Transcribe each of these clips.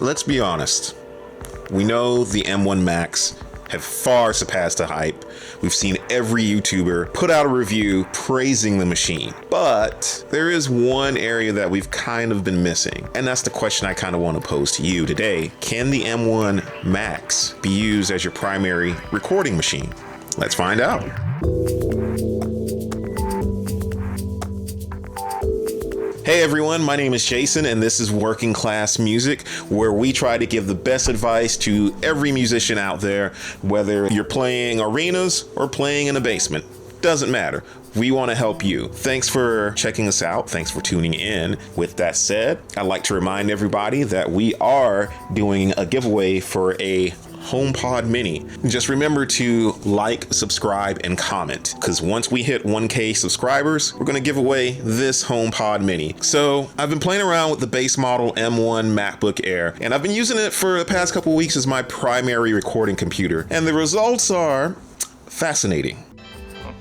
let's be honest. We know the M1 Max have far surpassed the hype. We've seen every YouTuber put out a review praising the machine. But there is one area that we've kind of been missing, and that's the question I kind of want to pose to you today. Can the M1 Max be used as your primary recording machine? Let's find out. Hey everyone, my name is Jason and this is Working Class Music, where we try to give the best advice to every musician out there, whether you're playing arenas or playing in a basement. Doesn't matter. We want to help you. Thanks for checking us out. Thanks for tuning in. With that said, I'd like to remind everybody that we are doing a giveaway for a HomePod Mini. Just remember to like, subscribe, and comment, because once we hit 1K subscribers, we're going to give away this HomePod Mini. So I've been playing around with the base model M1 MacBook Air, and I've been using it for the past couple of weeks as my primary recording computer, and the results are fascinating.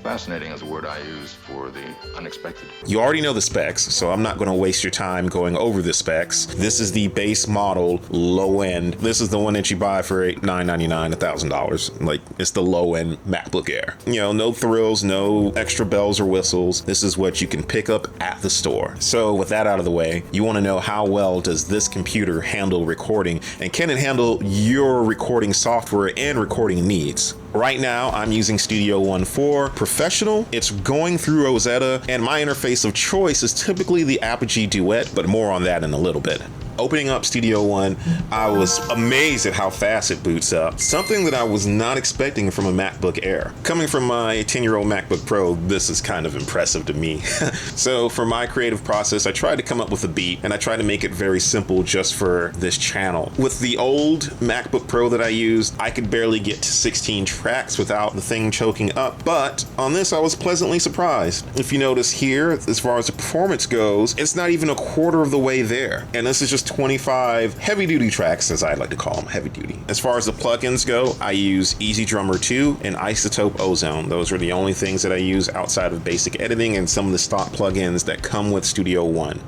Fascinating is a word I use for the unexpected. You already know the specs, so I'm not going to waste your time going over the specs. This is the base model, low end. This is the one that you buy for $999, $1,000. Like, it's the low end MacBook Air. You know, no thrills, no extra bells or whistles. This is what you can pick up at the store. So with that out of the way, you want to know how well does this computer handle recording, and can it handle your recording software and recording needs? Right now, I'm using Studio One 4 Professional. It's going through Rosetta, and my interface of choice is typically the Apogee Duet, but more on that in a little bit. Opening up Studio One, I was amazed at how fast it boots up. Something that I was not expecting from a MacBook Air. Coming from my 10-year-old MacBook Pro, this is kind of impressive to me. So for my creative process, I tried to come up with a beat, and I tried to make it very simple just for this channel. With the old MacBook Pro that I used, I could barely get to 16 tracks without the thing choking up. But on this, I was pleasantly surprised. If you notice here, as far as the performance goes, it's not even a quarter of the way there. And this is just 25 heavy-duty tracks, as I like to call them, heavy-duty. As far as the plugins go, I use Easy Drummer 2 and Isotope Ozone. Those are the only things that I use outside of basic editing and some of the stock plugins that come with Studio One.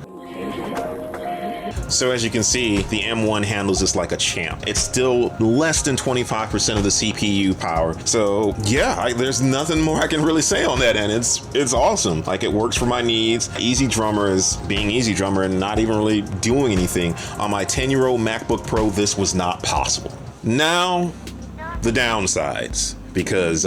So as you can see, the M1 handles this like a champ. It's still less than 25% of the CPU power. So yeah, there's nothing more I can really say on that end. It's awesome. Like, it works for my needs. Easy Drummer is being Easy Drummer and not even really doing anything. On my 10-year-old MacBook Pro, this was not possible. Now, the downsides, because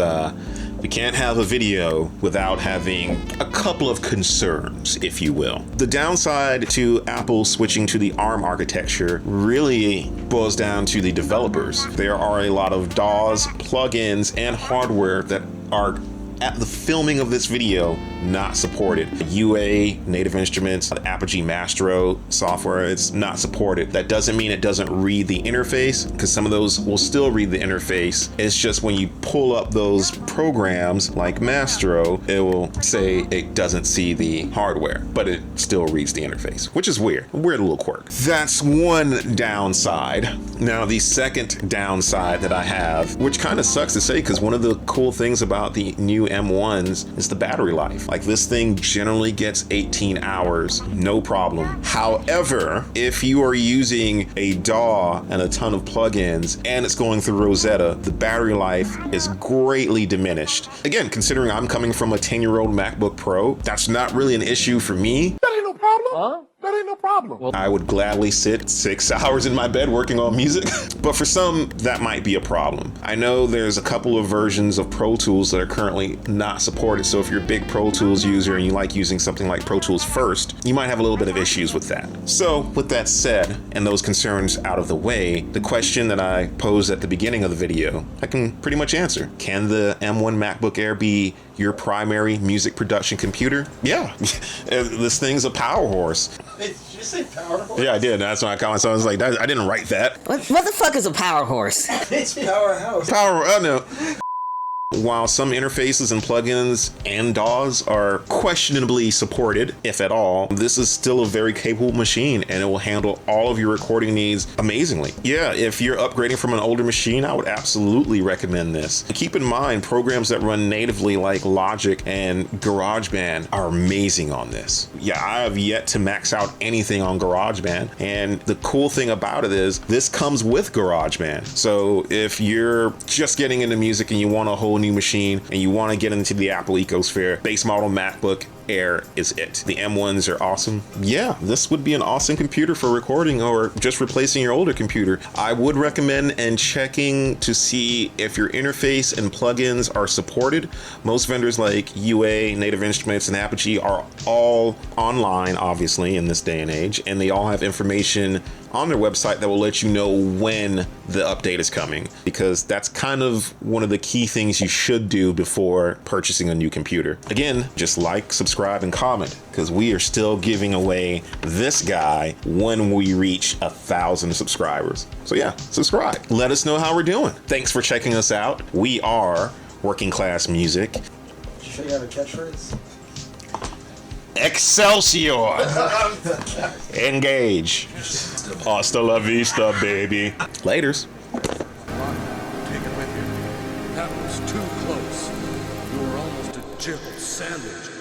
we can't have a video without having a couple of concerns, if you will. The downside to Apple switching to the ARM architecture really boils down to the developers. There are a lot of DAWs, plugins, and hardware that are, at the filming of this video, not supported. UA, Native Instruments, the Apogee Mastro software, it's not supported. That doesn't mean it doesn't read the interface, because some of those will still read the interface. It's just when you pull up those programs like Mastro, it will say it doesn't see the hardware, but it still reads the interface, which is weird. A weird little quirk. That's one downside. Now, the second downside that I have, which kind of sucks to say, because one of the cool things about the new M1s is the battery life. Like, this thing generally gets 18 hours, no problem. However, if you are using a DAW and a ton of plugins and it's going through Rosetta, the battery life is greatly diminished. Again, considering I'm coming from a 10-year-old MacBook Pro, that's not really an issue for me. That ain't no problem. Huh? That ain't no problem. Well, I would gladly sit 6 hours in my bed working on music, but for some, that might be a problem. I know there's a couple of versions of Pro Tools that are currently not supported, so if you're a big Pro Tools user and you like using something like Pro Tools First, you might have a little bit of issues with that. So, with that said, and those concerns out of the way, the question that I posed at the beginning of the video, I can pretty much answer. Can the M1 MacBook Air be your primary music production computer? Yeah, this thing's a power horse. Did you say power horse? Yeah, I did. That's why I commented. So I was like, I didn't write that. What the fuck is a power horse? It's powerhouse. Power, I know. while some interfaces and plugins and DAWs are questionably supported, if at all, this is still a very capable machine and it will handle all of your recording needs amazingly. Yeah, if you're upgrading from an older machine, I would absolutely recommend this. Keep in mind, programs that run natively like Logic and GarageBand are amazing on this. Yeah, I have yet to max out anything on GarageBand, and the cool thing about it is this comes with GarageBand. So if you're just getting into music and you want a whole new machine and you want to get into the Apple ecosphere, base model MacBook Air is it. The M1s are awesome. Yeah, this would be an awesome computer for recording or just replacing your older computer. I would recommend and checking to see if your interface and plugins are supported. Most vendors like UA, Native Instruments, and Apogee are all online, obviously, in this day and age, and they all have information on their website that will let you know when the update is coming, because that's kind of one of the key things you should do before purchasing a new computer. Again, just like, subscribe, and comment, because we are still giving away this guy when we reach 1,000 subscribers. So yeah, subscribe. Let us know how we're doing. Thanks for checking us out. We are Working Class Music. Did you show you have a catchphrase? Excelsior! Engage. Hasta la vista, baby. Laters. Take it with you. That was too close. You were almost a jibble sandwich.